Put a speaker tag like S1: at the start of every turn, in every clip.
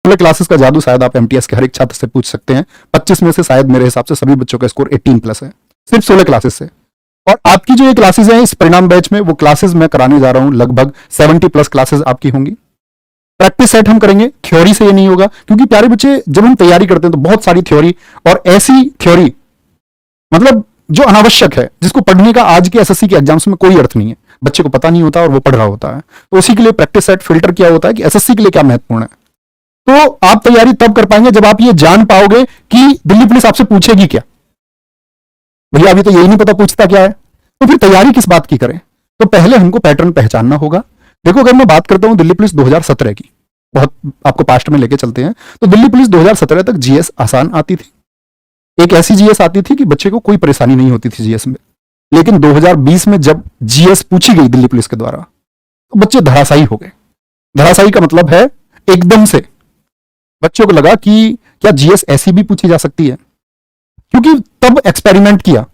S1: 16 classes का जादू शायद आप एमटीएस के हर एक छात्र से पूछ सकते हैं। 25 में से शायद मेरे हिसाब से सभी बच्चों का स्कोर 18+ है, सिर्फ 16 क्लासेस से। और आपकी जो ये क्लासेस हैं इस परिणाम बैच में, वो क्लासेस मैं कराने जा रहा हूं, लगभग 70+ क्लासेस आपकी होंगी। प्रैक्टिस सेट हम करेंगे, थ्योरी से ये नहीं होगा, क्योंकि प्यारे बच्चे जब हम तैयारी करते हैं तो बहुत सारी थ्योरी, और ऐसी थ्योरी मतलब जो अनावश्यक है, जिसको पढ़ने का आज के एसएससी के एग्जाम्स में कोई अर्थ नहीं है, बच्चे को पता नहीं होता और वो पढ़ रहा होता है। तो उसी के लिए प्रैक्टिस सेट फिल्टर किया होता है कि एसएससी के लिए क्या महत्वपूर्ण है। तो आप तैयारी तब कर पाएंगे जब आप ये जान पाओगे कि दिल्ली पुलिस आपसे पूछेगी क्या। भैया अभी तो यही नहीं पता पूछता क्या है, तो फिर तैयारी किस बात की करें। तो पहले हमको पैटर्न पहचानना होगा। देखो अगर मैं बात करता हूं दिल्ली पुलिस 2017 की, बहुत आपको पास्ट में लेके चलते हैं, तो दिल्ली पुलिस 2017 तक जीएस आसान आती थी। एक ऐसी जीएस आती थी कि बच्चे को कोई परेशानी नहीं होती थी जीएस में। लेकिन 2020 में जब जीएस पूछी गई दिल्ली पुलिस के द्वारा, तो बच्चे धराशायी हो गए। धराशायी का मतलब है एकदम से बच्चों को लगा कि क्या जीएस ऐसी भी पूछी जा सकती है, क्योंकि तब एक्सपेरिमेंट किया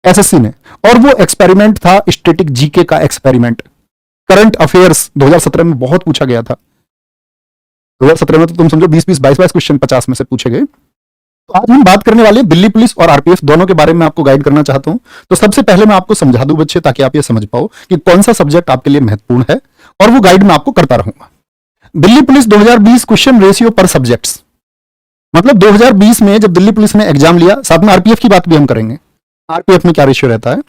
S1: एसएससी ने, और वो एक्सपेरिमेंट था स्टैटिक जीके का एक्सपेरिमेंट। करंट अफेयर्स 2017 में बहुत पूछा गया था। 2017 में तो तुम समझो 20-20, 22-22 क्वेश्चन 50 में से पूछे गए। तो आज हम बात करने वाले दिल्ली पुलिस और आरपीएफ दोनों के बारे में आपको गाइड करना चाहता हूं। तो सबसे पहले मैं आपको समझा दूं बच्चे, ताकि आप ये समझ पाओ कि कौन सा सब्जेक्ट आपके लिए महत्वपूर्ण है, और वो गाइड मैं आपको करता रहूंगा। दिल्ली पुलिस 2020 क्वेश्चन रेशियो पर सब्जेक्ट्स, मतलब 2020 में जब दिल्ली पुलिस ने एग्जाम लिया, साथ में आरपीएफ की बात भी हम करेंगे, आरपीएफ में क्या रेशियो रहता है।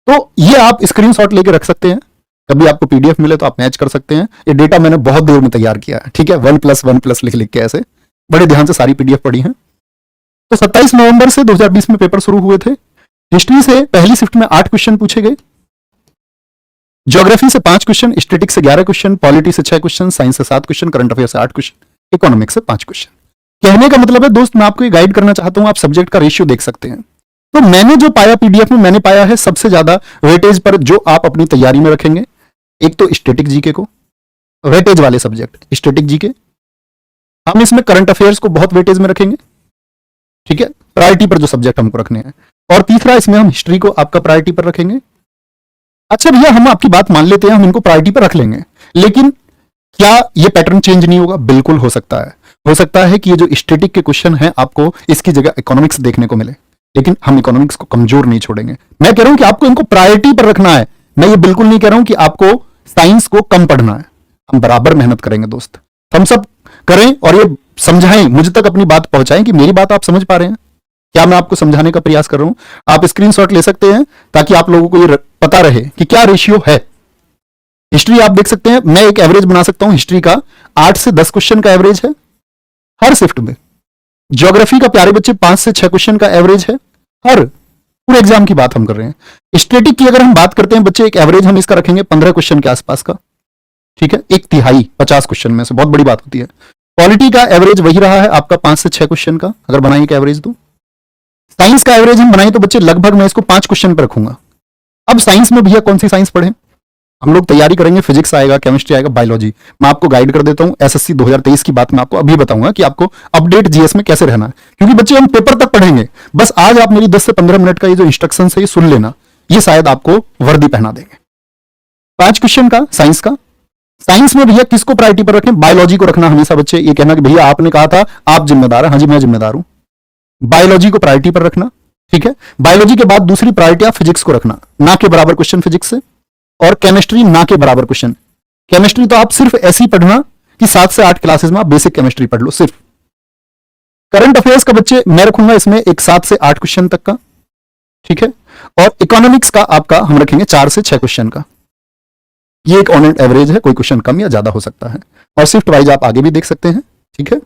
S1: तो ये आप स्क्रीनशॉट लेके रख सकते हैं, कभी आपको पीडीएफ मिले तो आप मैच कर सकते हैं। ये डेटा मैंने बहुत देर में तैयार किया है, ठीक है, 1+1+ लिख लिख के ऐसे बड़े ध्यान से सारी पीडीएफ पढ़ी है। तो 27 नवंबर से 2020 में पेपर शुरू हुए थे। हिस्ट्री से पहली शिफ्ट में 8 क्वेश्चन पूछे गए, ज्योग्राफी से 5 क्वेश्चन, स्टैटिक्स से 11 क्वेश्चन, पॉलिटी से 6 क्वेश्चन, साइंस से 7 क्वेश्चन, करंट अफेयर से 8 क्वेश्चन, इकोनॉमिक्स से 5 क्वेश्चन। कहने का मतलब है दोस्त, मैं आपको ये गाइड करना चाहता हूं, आप सब्जेक्ट का रेशियो देख सकते हैं। तो मैंने जो पाया पीडीएफ में, मैंने पाया है सबसे ज्यादा वेटेज पर जो आप अपनी तैयारी में रखेंगे, एक तो स्टैटिक जीके को, वेटेज वाले सब्जेक्ट स्टैटिक जीके। हम इसमें करंट अफेयर्स को बहुत वेटेज में रखेंगे, ठीक है, प्रायोरिटी पर जो सब्जेक्ट हमको रखने हैं। और तीसरा इसमें हम हिस्ट्री को आपका प्रायोरिटी पर रखेंगे। अच्छा भैया हम आपकी बात मान लेते हैं, हम इनको प्रायोरिटी पर रख लेंगे, लेकिन क्या ये पैटर्न चेंज नहीं होगा? बिल्कुल हो सकता है। हो सकता है कि ये जो स्टैटिक के क्वेश्चन हैं आपको इसकी जगह इकोनॉमिक्स देखने को मिले, लेकिन हम इकोनॉमिक्स को कमजोर नहीं छोड़ेंगे। मैं कह रहा हूं कि आपको इनको प्रायोरिटी पर रखना है, मैं ये बिल्कुल नहीं कह रहा हूं कि आपको साइंस को कम पढ़ना है। हम बराबर मेहनत करेंगे दोस्त, हम सब करें और ये समझाएं, मुझ तक अपनी बात पहुंचाएं कि मेरी बात आप समझ पा रहे हैं, क्या मैं आपको समझाने का प्रयास कर रहा हूं। आप स्क्रीनशॉट ले सकते हैं ताकि आप लोगों को ये पता रहे कि क्या रेशियो है। हिस्ट्री आप देख सकते हैं, मैं एक एवरेज बना सकता हूं हिस्ट्री का, 8 से 10 क्वेश्चन का एवरेज है हर शिफ्ट में। ज्योग्राफी का प्यारे बच्चे 5 से 6 क्वेश्चन का एवरेज है हर पूरे एग्जाम की बात हम कर रहे हैं। स्टैटिक की अगर हम बात करते हैं बच्चे, एक एवरेज हम इसका रखेंगे 15 क्वेश्चन के आसपास का, ठीक है, एक तिहाई 50 क्वेश्चन में से, बहुत बड़ी बात होती है। पॉलिटी का एवरेज वही रहा है आपका 5 से 6 क्वेश्चन का, अगर बनाइए का एवरेज तो। साइंस का एवरेज हम बनाए तो बच्चे लगभग मैं इसको 5 क्वेश्चन पर रखूंगा। अब साइंस में भैया कौन सी साइंस पढ़े? हम लोग तैयारी करेंगे, फिजिक्स आएगा, केमिस्ट्री आएगा, बायोलॉजी। मैं आपको गाइड कर देता हूं, एसएससी 2023 की बात मैं आपको अभी बताऊंगा कि आपको अपडेट जीएस में कैसे रहना है, क्योंकि बच्चे हम पेपर तक पढ़ेंगे। बस आज आप मेरी 10 से 15 मिनट का ये जो इंस्ट्रक्शन है ये सुन लेना, ये शायद आपको वर्दी पहना देंगे। 5 क्वेश्चन का साइंस का। साइंस में भैया किसको प्रायोरिटी पर रखें? बायोलॉजी को रखना हमेशा बच्चे। ये कहना कि भैया आपने कहा था आप जिम्मेदार हैं, हाँ जी मैं जिम्मेदार हूं। बायोलॉजी को प्रायोरिटी पर रखना, ठीक है। बायोलॉजी के बाद दूसरी प्रायोरिटी आप फिजिक्स को रखना, ना के बराबर क्वेश्चन फिजिक्स से, और केमिस्ट्री ना के बराबर क्वेश्चन। केमिस्ट्री तो आप सिर्फ ऐसी पढ़ना कि 7 से 8 क्लासेस में आप बेसिक केमिस्ट्री पढ़ लो सिर्फ। करंट अफेयर्स का बच्चे मैं रखूंगा इसमें एक 7 से 8 क्वेश्चन तक का, ठीक है। और इकोनॉमिक्स का आपका हम रखेंगे 4 से 6 क्वेश्चन का। ये एक ऑन एंड एवरेज है, कोई क्वेश्चन कम या ज्यादा हो सकता है। और शिफ्ट वाइज आप आगे भी देख सकते हैं, ठीक है।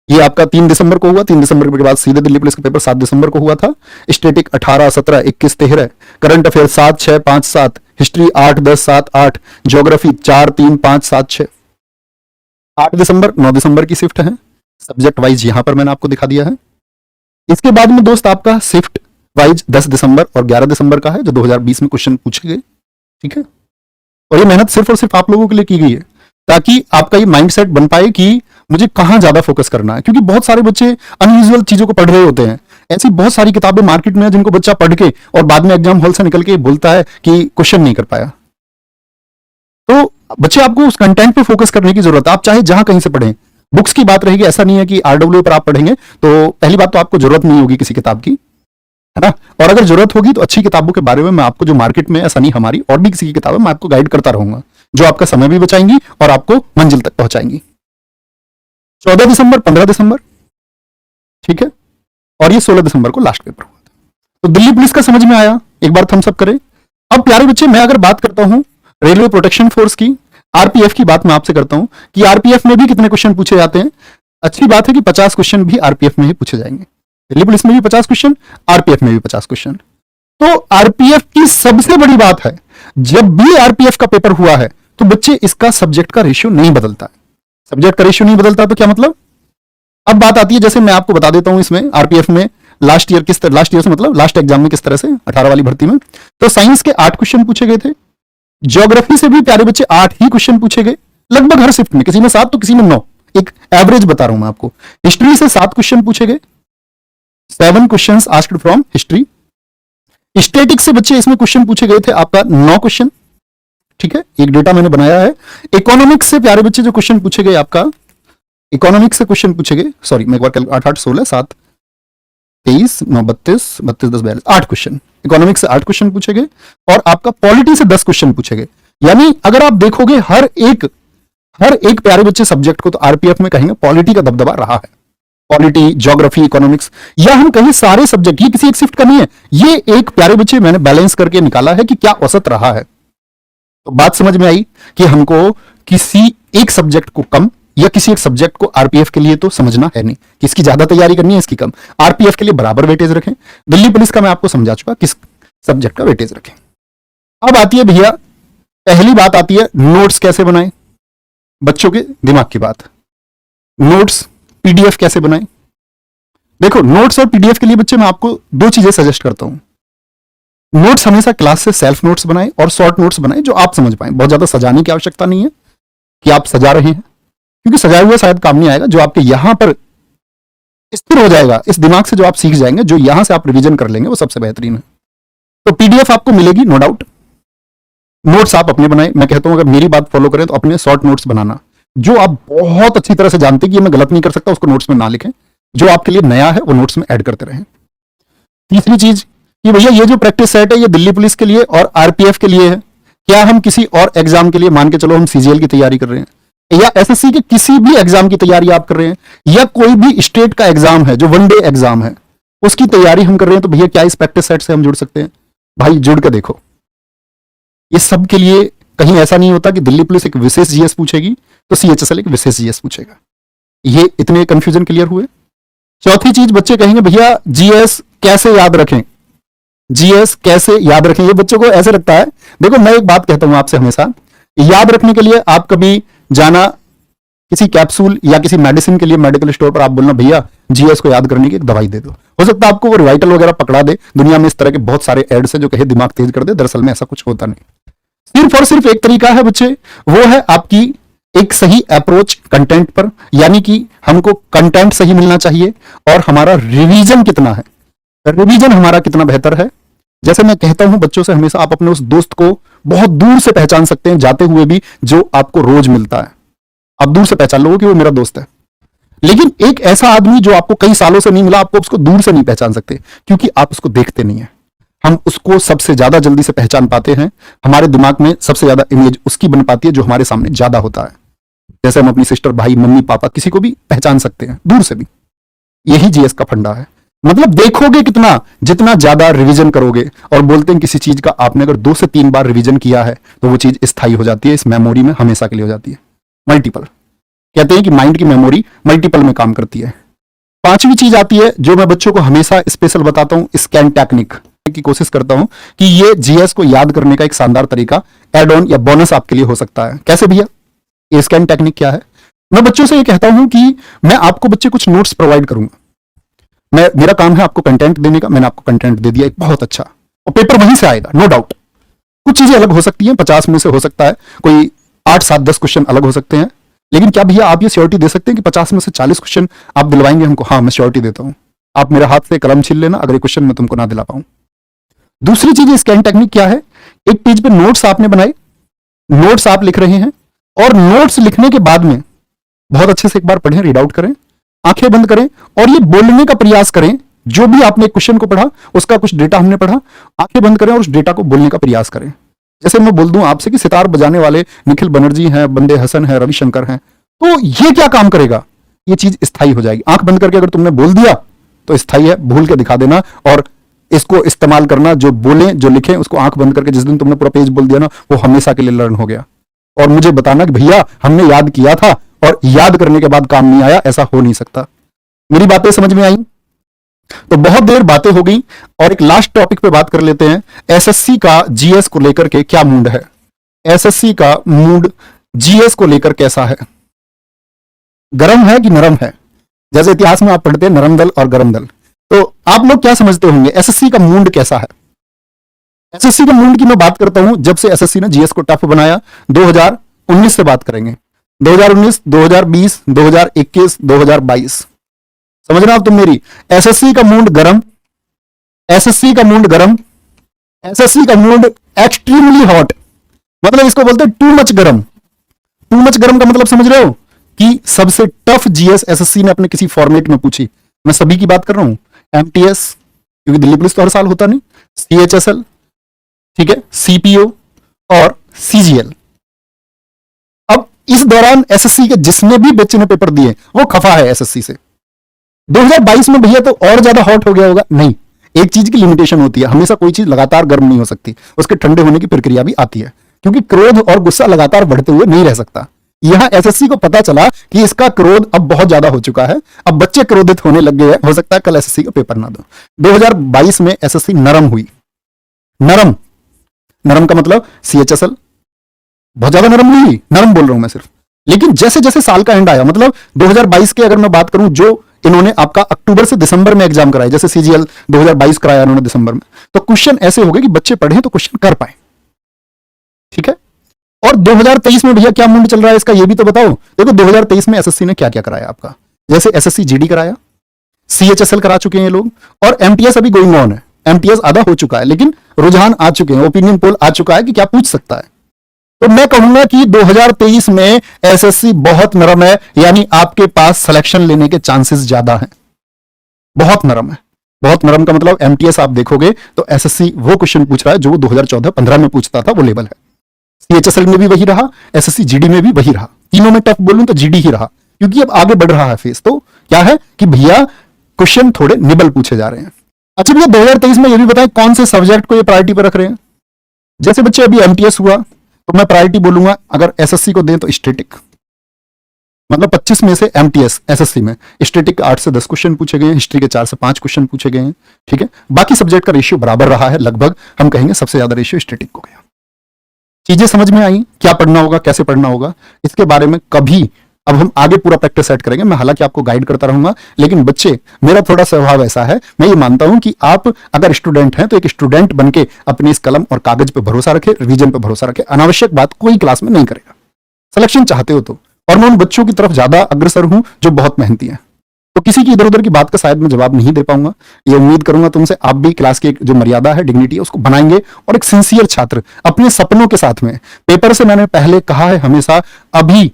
S1: ये आपका 3 दिसंबर को हुआ, 3 दिसंबर के बाद सीधे दिल्ली पुलिस का पेपर 7 दिसंबर को हुआ था। Static 18, 17, 21, 13, current affair 7, 6, 5, 7, history 8, 10, 7, 8, geography 4, 3, 5, 7, 6। 8 दिसंबर 9 दिसंबर की शिफ्ट है, सब्जेक्ट वाइज यहां पर मैंने आपको दिखा दिया है। इसके बाद में दोस्त आपका शिफ्ट वाइज 10 दिसंबर और 11 दिसंबर का है, जो 2020 में क्वेश्चन पूछे गए, ठीक है। और ये मेहनत सिर्फ और सिर्फ आप लोगों के लिए की गई है, ताकि आपका ये माइंडसेट बन पाए कि मुझे कहां ज्यादा फोकस करना है। क्योंकि बहुत सारे बच्चे अनयूजुअल चीजों को पढ़ रहे होते हैं। ऐसी बहुत सारी किताबें मार्केट में है जिनको बच्चा पढ़ के और बाद में एग्जाम हॉल से निकल के बोलता है कि क्वेश्चन नहीं कर पाया। तो बच्चे आपको उस कंटेंट पे फोकस करने की जरूरत है, आप चाहे जहां कहीं से पढ़ें। बुक्स की बात रहेगी, ऐसा नहीं है कि आरडब्ल्यू पर आप पढ़ेंगे तो पहली बात तो आपको जरूरत नहीं होगी किसी किताब की, है ना। और अगर जरूरत होगी तो अच्छी किताबों के बारे में मैं आपको, जो मार्केट में, ऐसा नहीं हमारी और भी किसी की किताबें, मैं आपको गाइड करता रहूंगा, जो आपका समय भी बचाएंगी और आपको मंजिल तक पहुंचाएंगी। 14 दिसंबर, 15 दिसंबर, ठीक है, और ये 16 दिसंबर को लास्ट पेपर हुआ था। तो दिल्ली पुलिस का समझ में आया, एक बार थम्स अप करें। अब प्यारे बच्चे, मैं अगर बात करता हूं रेलवे प्रोटेक्शन फोर्स की, आरपीएफ की बात मैं आपसे करता हूं कि आरपीएफ में भी कितने क्वेश्चन पूछे जाते हैं। अच्छी बात है कि 50 क्वेश्चन भी आरपीएफ में ही पूछे जाएंगे। दिल्ली पुलिस में भी 50 क्वेश्चन, आरपीएफ में भी 50 क्वेश्चन। तो आरपीएफ की सबसे बड़ी बात है, जब भी आरपीएफ का पेपर हुआ है तो बच्चे इसका सब्जेक्ट का रेशियो नहीं बदलता है। सब्जेक्ट का रेशियो नहीं बदलता तो क्या मतलब? अब बात आती है, जैसे मैं आपको बता देता हूं इसमें आरपीएफ में लास्ट ईयर से मतलब लास्ट एग्जाम में किस तरह से 18 वाली भर्ती में, तो साइंस के 8 क्वेश्चन पूछे गए थे। ज्योग्राफी से भी प्यारे बच्चे 8 ही क्वेश्चन पूछे गए, लगभग हर शिफ्ट में, किसी में 7 तो किसी में 9, एक एवरेज बता रहा हूं मैं आपको। हिस्ट्री से 7 क्वेश्चन पूछे गए, 7 questions asked from history. Statics से बच्चे इसमें क्वेश्चन पूछे गए थे आपका 9 क्वेश्चन, ठीक है, एक डेटा मैंने बनाया है। इकोनॉमिक्स से प्यारे बच्चे जो क्वेश्चन पूछे गए आपका, इकोनॉमिक्स से क्वेश्चन पूछे गए, सॉरी मैं एक बार 8 8 16 7 23 9 32 32 10 42 8 क्वेश्चन, इकोनॉमिक्स से 8 क्वेश्चन पूछे गए, और आपका पॉलिटी से 10 क्वेश्चन पूछे गए। यानी अगर आप देखोगे हर एक प्यारे बच्चे सब्जेक्ट को, तो आरपीएफ में कहेंगे पॉलिटी का दबदबा रहा है। पॉलिटी, ज्योग्राफी, इकोनॉमिक्स, या हम कहीं सारे सब्जेक्ट, ये किसी एक शिफ्ट का नहीं है, ये एक प्यारे बच्चे मैंने बैलेंस करके निकाला है कि क्या औसत रहा है। तो बात समझ में आई कि हमको किसी एक सब्जेक्ट को कम या किसी एक सब्जेक्ट को आरपीएफ के लिए तो समझना है नहीं कि इसकी ज्यादा तैयारी करनी है, इसकी कम। आरपीएफ के लिए बराबर वेटेज रखें। दिल्ली पुलिस का मैं आपको समझा चुका किस सब्जेक्ट का वेटेज रखें। अब आती है भैया, पहली बात आती है नोट्स कैसे बनाएं, बच्चों के दिमाग की बात। नोट्स पीडीएफ कैसे बनाएं? देखो, नोट्स और पीडीएफ के लिए बच्चे मैं आपको 2 चीजें सजेस्ट करता हूं। नोट्स हमेशा क्लास से सेल्फ नोट्स बनाएं और शॉर्ट नोट्स बनाएं जो आप समझ पाएं। बहुत ज्यादा सजाने की आवश्यकता नहीं है कि आप सजा रहे हैं, क्योंकि सजाया हुआ शायद काम नहीं आएगा। जो आपके यहां पर स्थिर हो जाएगा, इस दिमाग से जो आप सीख जाएंगे, जो यहां से आप रिवीजन कर लेंगे, वो सबसे बेहतरीन है। तो पीडीएफ आपको मिलेगी नो डाउट। नोट्स आप अपने बनाए। मैं कहता हूं अगर मेरी बात फॉलो करें तो अपने शॉर्ट नोट्स बनाना, जो आप बहुत अच्छी तरह से जानते हैं कि मैं गलत नहीं कर सकता, उसको नोट्स में ना लिखें। जो आपके लिए नया है वो नोट्स में ऐड करते रहें। तीसरी चीज कि भैया ये जो प्रैक्टिस सेट है ये दिल्ली पुलिस के लिए और आरपीएफ के लिए है। क्या हम किसी और एग्जाम के लिए, मान के चलो हम सीजीएल की तैयारी कर रहे हैं या एसएससी के किसी भी एग्जाम की तैयारी आप कर रहे हैं, या कोई भी स्टेट का एग्जाम है जो 1 डे एग्जाम है, उसकी तैयारी हम कर रहे हैं, तो भैया क्या इस प्रैक्टिस सेट से हम जुड़ सकते हैं? भाई जुड़ के देखो। ये सब के लिए कहीं ऐसा नहीं होता कि दिल्ली पुलिस एक विशेष जीएस पूछेगी तो सीएचएसएल एक विशेष जीएस पूछेगा। ये इतने कंफ्यूजन क्लियर हुए। चौथी चीज, बच्चे कहेंगे भैया जीएस कैसे याद रखें, जीएस कैसे याद रखें? ये बच्चों को ऐसे लगता है। देखो, मैं एक बात कहता हूं आपसे हमेशा, याद रखने के लिए आप कभी जाना किसी कैप्सूल या किसी मेडिसिन के लिए मेडिकल स्टोर पर, आप बोलना भैया जीएस को याद करने की एक दवाई दे दो। हो सकता है आपको वो रिवाइटल वगैरह पकड़ा दे। दुनिया में इस तरह के बहुत सारे एड्स है जो कहे दिमाग तेज कर दे, दरअसल में ऐसा कुछ होता नहीं। सिर्फ और सिर्फ एक तरीका है बच्चे, वो है आपकी एक सही अप्रोच कंटेंट पर, यानी कि हमको कंटेंट सही मिलना चाहिए और हमारा रिवीजन कितना है, रिवीजन हमारा कितना बेहतर है। जैसे मैं कहता हूं बच्चों से हमेशा, आप अपने उस दोस्त को बहुत दूर से पहचान सकते हैं जाते हुए भी, जो आपको रोज मिलता है। आप दूर से पहचान लोगे कि वो मेरा दोस्त है। लेकिन एक ऐसा आदमी जो आपको कई सालों से नहीं मिला, आपको उसको दूर से नहीं पहचान सकते, क्योंकि आप उसको देखते नहीं है। हम उसको सबसे ज्यादा जल्दी से पहचान पाते हैं। हमारे दिमाग में सबसे ज्यादा इमेज उसकी बन पाती है जो हमारे सामने ज्यादा होता है। जैसे हम अपनी सिस्टर, भाई, मम्मी, पापा, किसी को भी पहचान सकते हैं दूर से भी। यही जीएस का फंडा है। मतलब देखोगे कितना, जितना ज्यादा रिवीजन करोगे। और बोलते हैं किसी चीज का आपने अगर 2 से 3 बार रिवीजन किया है तो वो चीज स्थायी हो जाती है, इस मेमोरी में हमेशा के लिए हो जाती है। मल्टीपल कहते हैं कि माइंड की मेमोरी मल्टीपल में काम करती है। 5वीं चीज आती है जो मैं बच्चों को हमेशा स्पेशल बताता हूं, स्कैन टेक्निक की कोशिश करता हूं कि ये जीएस को याद करने का एक शानदार तरीका, एड ऑन या बोनस आपके लिए हो सकता है। कैसे भैया? ये स्कैन टेक्निक क्या है? मैं बच्चों से ये कहता हूं कि मैं आपको बच्चे कुछ नोट्स प्रोवाइड करूंगा। मेरा काम है आपको कंटेंट देने का। मैंने आपको कंटेंट दे दिया एक बहुत अच्छा, और पेपर वहीं से आएगा, नो डाउट। कुछ चीजें अलग हो सकती हैं, 50 में से हो सकता है कोई 8 7 10 क्वेश्चन अलग हो सकते हैं। लेकिन क्या भैया आप ये श्योरिटी दे सकते हैं कि 50 में से 40 क्वेश्चन आप दिलवाएंगे हमको? हाँ, मैं श्योरिटी देता हूं। आप मेरे हाथ से कलम छीन लेना अगर ये क्वेश्चन मैं तुमको ना दिला पाऊं। दूसरी चीज स्कैन टेक्निक क्या है? एक पेज पे नोट्स आपने बनाए, नोट्स आप लिख रहे हैं, और नोट्स लिखने के बाद में बहुत अच्छे से एक बार पढ़ें, रीड आउट करें, आंखें बंद करें और ये बोलने का प्रयास करें। जो भी आपने क्वेश्चन को पढ़ा उसका कुछ डेटा हमने पढ़ा, आंखें बंद करें और उस डेटा को बोलने का प्रयास करें। जैसे मैं बोल दूं आपसे कि सितार बजाने वाले निखिल बनर्जी हैं, बंदे हसन है, रविशंकर हैं, तो ये क्या काम करेगा, ये चीज स्थायी हो जाएगी। आंख बंद करके अगर तुमने बोल दिया तो स्थायी है, भूल के दिखा देना और इसको इस्तेमाल करना। जो बोले जो लिखे उसको आंख बंद करके, जिस दिन तुमने पूरा पेज बोल दिया ना, वो हमेशा के लिए लर्न हो गया। और मुझे बताना कि भैया हमने याद किया था और याद करने के बाद काम नहीं आया, ऐसा हो नहीं सकता। मेरी बातें समझ में आई? तो बहुत देर बातें हो गई और एक लास्ट टॉपिक पे बात कर लेते हैं। एसएससी का जीएस को लेकर के क्या मूड है? एसएससी का मूड जीएस को लेकर कैसा है? गरम है कि नरम है? जैसे इतिहास में आप पढ़ते हैं नरम दल और गरम दल, तो आप लोग क्या समझते होंगे एसएससी का मूड कैसा है? एसएससी के मूड की मैं बात करता हूं जब से एसएससी ने जीएस को टफ बनाया। 2019 से बात करेंगे, 2019, 2020, 2021, 2022। समझना आप तुम मेरी। एसएससी का मूड गरम, एसएससी का मूड गरम, एसएससी का मूड एक्सट्रीमली हॉट, मतलब इसको बोलते हैं टू मच गरम। टू मच गरम का मतलब समझ रहे हो कि सबसे टफ जीएस एसएससी ने अपने किसी फॉर्मेट में पूछी। मैं सभी की बात कर रहा हूं, एमटीएस क्योंकि दिल्ली पुलिस तो हर साल होता नहीं, सीएचएसएल, ठीक है, सीपीओ और सीजीएल। अब इस दौरान एसएससी के जिसने भी बच्चे ने पेपर दिए वो खफा है एसएससी से। 2022 में भैया तो और ज्यादा हॉट हो गया होगा? नहीं, एक चीज की लिमिटेशन होती है, हमेशा कोई चीज लगातार गर्म नहीं हो सकती, उसके ठंडे होने की प्रक्रिया भी आती है, क्योंकि क्रोध और गुस्सा लगातार बढ़ते हुए नहीं रह सकता। यहां एसएससी को पता चला कि इसका क्रोध अब बहुत ज्यादा हो चुका है, अब बच्चे क्रोधित होने लग गए हैं, हो सकता है कल एसएससी का पेपर ना दो। 2022 में एसएससी नरम हुई। नरम, नरम का मतलब सीएचएसएल बहुत ज्यादा नरम हुई, नरम बोल रहा हूं मैं सिर्फ। लेकिन जैसे जैसे साल का एंड आया, मतलब 2022 के अगर मैं बात करूं, जो इन्होंने आपका अक्टूबर से दिसंबर में एग्जाम कराया, जैसे सीजीएल 2022 कराया इन्होंने दिसंबर में, तो क्वेश्चन ऐसे हो गए कि बच्चे पढ़े तो क्वेश्चन कर पाए, ठीक है। और 2023 में भैया क्या मूड चल रहा है इसका, ये भी तो बताओ। देखो 2023 में एसएससी ने क्या क्या कराया आपका, जैसे एसएससी जीडी कराया, सीएचएसएल करा चुके हैं ये लोग, और एमटीएस अभी गोइंग ऑन है। एमटीएस आधा हो चुका है लेकिन रुझान आ चुके हैं, ओपिनियन पोल आ चुका है कि क्या पूछ सकता है। तो मैं कहूंगा कि 2023 में एसएससी बहुत नरम है, यानी आपके पास सिलेक्शन लेने के चांसेस ज्यादा हैं। बहुत नरम है, बहुत नरम का मतलब एमटीएस आप देखोगे तो एसएससी वो क्वेश्चन पूछ रहा है जो 2014-15 में पूछता था, वो लेवल है। सीएचएसएल में भी वही रहा, एसएससी जीडी में भी वही रहा। तीनों में टफ बोलूं तो जीडी ही रहा, क्योंकि अब आगे बढ़ रहा है फेस। तो क्या है कि भैया क्वेश्चन थोड़े निबल पूछे जा रहे हैं। अच्छा भैया 2023 में ये भी बताएं कौन से सब्जेक्ट को ये प्रायोरिटी पर रख रहे हैं। जैसे बच्चे अभी एमटीएस हुआ तो मैं प्रायोरिटी बोलूंगा, अगर एसएससी को दें तो स्टैटिक, मतलब 25 में से एमटीएस एसएससी में स्टैटिक के 8 से 10 क्वेश्चन पूछे गए हैं, हिस्ट्री के 4 से 5 क्वेश्चन पूछे गए हैं, ठीक है। बाकी सब्जेक्ट का रेशियो बराबर रहा है, लगभग हम कहेंगे सबसे ज्यादा रेशियो स्टैटिक को गया। चीजें समझ में आई, क्या पढ़ना होगा, कैसे पढ़ना होगा, इसके बारे में कभी अब हम आगे पूरा प्रैक्टिस सेट करेंगे। मैं हालांकि आपको गाइड करता रहूंगा, लेकिन बच्चे, मेरा थोड़ा स्वभाव ऐसा है, मैं ये मानता हूं कि आप अगर स्टूडेंट हैं तो एक स्टूडेंट बनके अपनी इस कलम और कागज पे भरोसा रखें, रिवीजन पे भरोसा रखें। अनावश्यक बात कोई क्लास में नहीं करेगा। सिलेक्शन चाहते हो तो, और मैं उन बच्चों की तरफ ज्यादा अग्रसर हूं जो बहुत मेहनती हैं। तो किसी की इधर उधर की बात का शायद मैं जवाब नहीं दे पाऊंगा। ये उम्मीद करूंगा तुमसे, आप भी क्लास की जो मर्यादा है, डिग्निटी है, उसको बनाएंगे और एक सिंसियर छात्र अपने सपनों के साथ में। पेपर से मैंने पहले कहा है हमेशा, अभी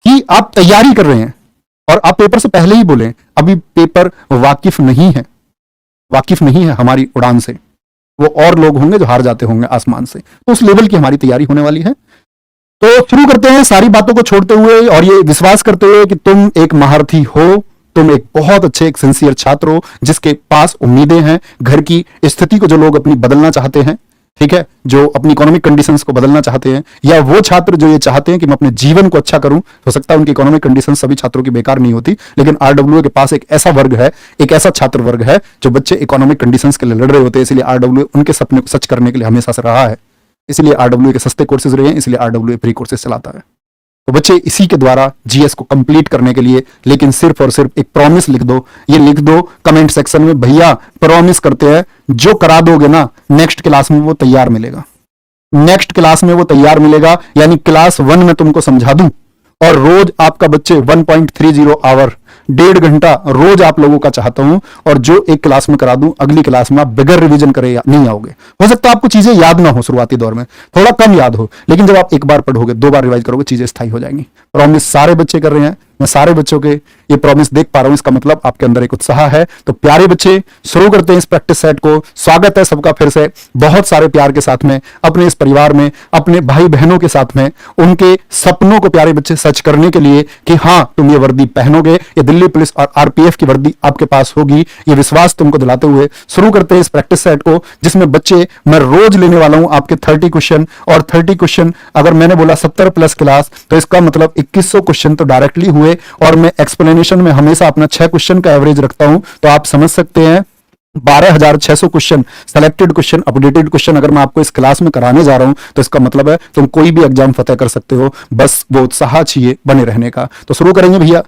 S1: कि आप तैयारी कर रहे हैं और आप पेपर से पहले ही बोले अभी पेपर वाकिफ नहीं है, वाकिफ नहीं है हमारी उड़ान से। वो और लोग होंगे जो हार जाते होंगे आसमान से, तो उस लेवल की हमारी तैयारी होने वाली है। तो शुरू करते हैं सारी बातों को छोड़ते हुए और ये विश्वास करते हुए कि तुम एक महारथी हो, तुम एक बहुत अच्छे एक सिंसियर छात्र हो जिसके पास उम्मीदें हैं। घर की स्थिति को जो लोग अपनी बदलना चाहते हैं, ठीक है, जो अपनी इकोनॉमिक कंडीशंस को बदलना चाहते हैं, या वो छात्र जो ये चाहते हैं कि मैं अपने जीवन को अच्छा करूं, हो सकता है उनकी इकोनॉमिक कंडीशंस सभी छात्रों की बेकार नहीं होती, लेकिन आरडब्ल्यूए के पास एक ऐसा वर्ग है, एक ऐसा छात्र वर्ग है जो बच्चे इकोनॉमिक कंडीशंस के लिए लड़ रहे होते हैं। इसलिए आरडब्ल्यूए उनके सपने को सच करने के लिए हमेशा से रहा है। इसलिए आरडब्ल्यूए के सस्ते कोर्सेज रहे हैं, इसलिए आरडब्ल्यूए फ्री कोर्सेज चलाता है। तो बच्चे इसी के द्वारा जीएस को कंप्लीट करने के लिए, लेकिन सिर्फ और सिर्फ एक प्रॉमिस लिख दो, ये लिख दो कमेंट सेक्शन में, भैया प्रॉमिस करते हैं जो करा दोगे ना नेक्स्ट क्लास में वो तैयार मिलेगा। नेक्स्ट क्लास में वो तैयार मिलेगा, यानी क्लास 1 में तुमको समझा दूं और रोज आपका बच्चे 1.30 आवर 1.5 घंटा रोज आप लोगों का चाहता हूं, और जो एक क्लास में करा दूं, अगली क्लास में आप बगैर रिवीजन करे नहीं आओगे। हो सकता है आपको चीजें याद ना हो, शुरुआती दौर में थोड़ा कम याद हो, लेकिन जब आप एक बार पढ़ोगे, 2 बार रिवाइज करोगे, चीजें स्थायी हो जाएंगी। प्रॉमिस सारे बच्चे कर रहे हैं, मैं सारे बच्चों के ये प्रॉमिस देख पा रहा हूं, इसका मतलब आपके अंदर एक उत्साह है। तो प्यारे बच्चे, शुरू करते हैं इस प्रैक्टिस सेट को। स्वागत है सबका फिर से बहुत सारे प्यार के साथ में, अपने इस परिवार में, अपने भाई बहनों के साथ में, उनके सपनों को प्यारे बच्चे सच करने के लिए कि हां तुम ये वर्दी पहनोगे, ये दिल्ली पुलिस और आरपीएफ की वर्दी आपके पास होगी, ये विश्वास तुमको दिलाते हुए शुरू करते हैं इस प्रैक्टिस सेट को, जिसमें बच्चे मैं रोज लेने वाला हूं आपके 30 क्वेश्चन। और 30 क्वेश्चन अगर मैंने बोला 70 प्लस क्लास, तो इसका मतलब 2100 क्वेश्चन तो डायरेक्टली हुए। और मैं एक्सप्लेनेशन में हमेशा अपना 6 क्वेश्चन का एवरेज रखता हूं, तो आप समझ सकते हैं 12,600 question, selected question, updated question अगर मैं आपको इस क्लास में कराने जा रहा हूं, तो इसका मतलब है तुम कोई भी एग्जाम फतेह कर सकते हो, बस वो उत्साह चाहिए बने रहने का। तो शुरू करेंगे भैया।